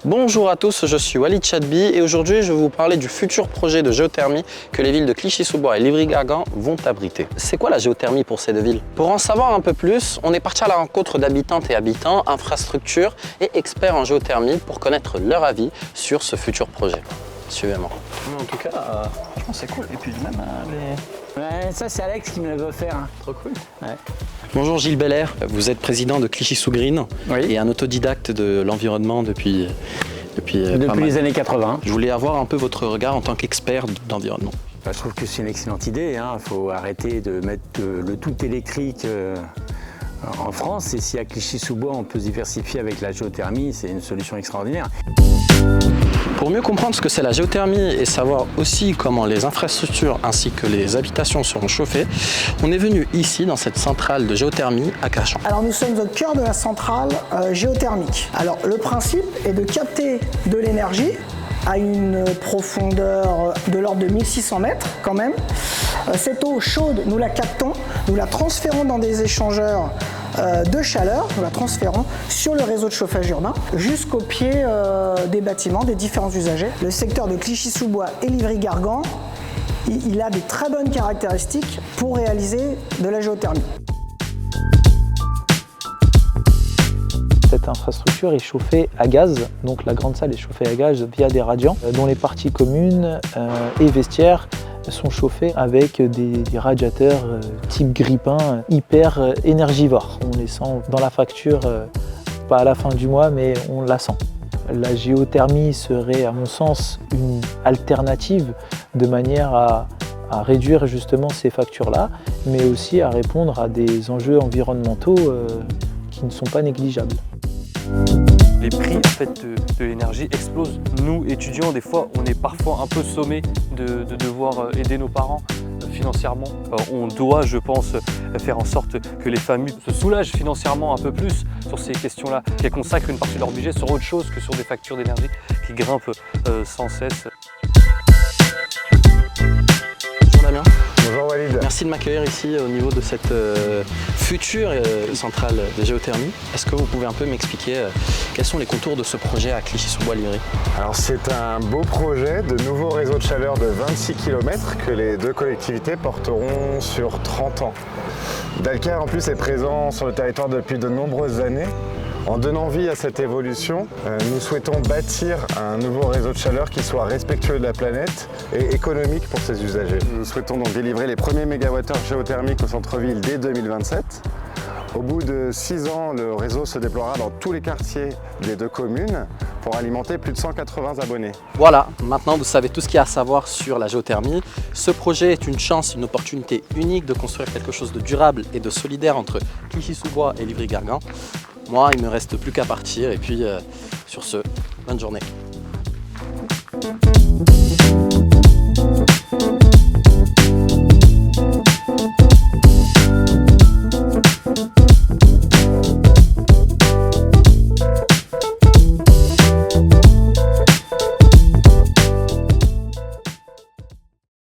Bonjour à tous, je suis Walid Chadbi et aujourd'hui je vais vous parler du futur projet de géothermie que les villes de Clichy-sous-Bois et Livry-Gargan vont abriter. C'est quoi la géothermie pour ces deux villes? Pour en savoir un peu plus, on est parti à la rencontre d'habitantes et habitants, infrastructures et experts en géothermie pour connaître leur avis sur ce futur projet. Suivez-moi. En tout cas, franchement c'est cool. Et puis même Ouais, ça c'est Alex qui me l'a offert. Trop cool. Ouais. Bonjour Gilles Belair, vous êtes président de Clichy-sous-Green et un autodidacte de l'environnement depuis les années 80. Je voulais avoir un peu votre regard en tant qu'expert d'environnement. Je trouve que c'est une excellente idée. Il faut arrêter de mettre le tout électrique en France. Et si à Clichy-sous-Bois on peut se diversifier avec la géothermie, c'est une solution extraordinaire. Pour mieux comprendre ce que c'est la géothermie et savoir aussi comment les infrastructures ainsi que les habitations seront chauffées, on est venu ici dans cette centrale de géothermie à Cachan. Alors nous sommes au cœur de la centrale géothermique. Alors le principe est de capter de l'énergie à une profondeur de l'ordre de 1600 mètres quand même. Cette eau chaude, nous la captons, nous la transférons dans des échangeurs de chaleur, nous la transférons sur le réseau de chauffage urbain jusqu'au pied des bâtiments, des différents usagers. Le secteur de Clichy-sous-Bois et Livry-Gargan, il a des très bonnes caractéristiques pour réaliser de la géothermie. Cette infrastructure est chauffée à gaz, donc la grande salle est chauffée à gaz via des radiants, dont les parties communes et vestiaires sont chauffés avec des radiateurs type grippin hyper énergivores. On les sent dans la facture, pas à la fin du mois, mais on la sent. La géothermie serait, à mon sens, une alternative de manière à réduire justement ces factures-là, mais aussi à répondre à des enjeux environnementaux qui ne sont pas négligeables. Les prix en fait, de l'énergie explosent. Nous, étudiants, des fois, on est parfois un peu sommés de devoir aider nos parents financièrement. On doit, je pense, faire en sorte que les familles se soulagent financièrement un peu plus sur ces questions-là, qu'elles consacrent une partie de leur budget sur autre chose que sur des factures d'énergie qui grimpent sans cesse. Bonjour Damien. Bonjour Walid. Merci de m'accueillir ici au niveau de cette future centrale de géothermie. Est-ce que vous pouvez un peu m'expliquer quels sont les contours de ce projet à Clichy-sous-Bois-Livry? Alors c'est un beau projet de nouveau réseau de chaleur de 26 km que les deux collectivités porteront sur 30 ans. Dalcar en plus est présent sur le territoire depuis de nombreuses années. En donnant vie à cette évolution, nous souhaitons bâtir un nouveau réseau de chaleur qui soit respectueux de la planète et économique pour ses usagers. Nous souhaitons donc délivrer les premiers mégawattheures géothermiques au centre-ville dès 2027. Au bout de 6 ans, le réseau se déploiera dans tous les quartiers des deux communes pour alimenter plus de 180 abonnés. Voilà, maintenant vous savez tout ce qu'il y a à savoir sur la géothermie. Ce projet est une chance, une opportunité unique de construire quelque chose de durable et de solidaire entre Clichy-sous-Bois et Livry-Gargan. Moi, il ne me reste plus qu'à partir et puis sur ce, bonne journée.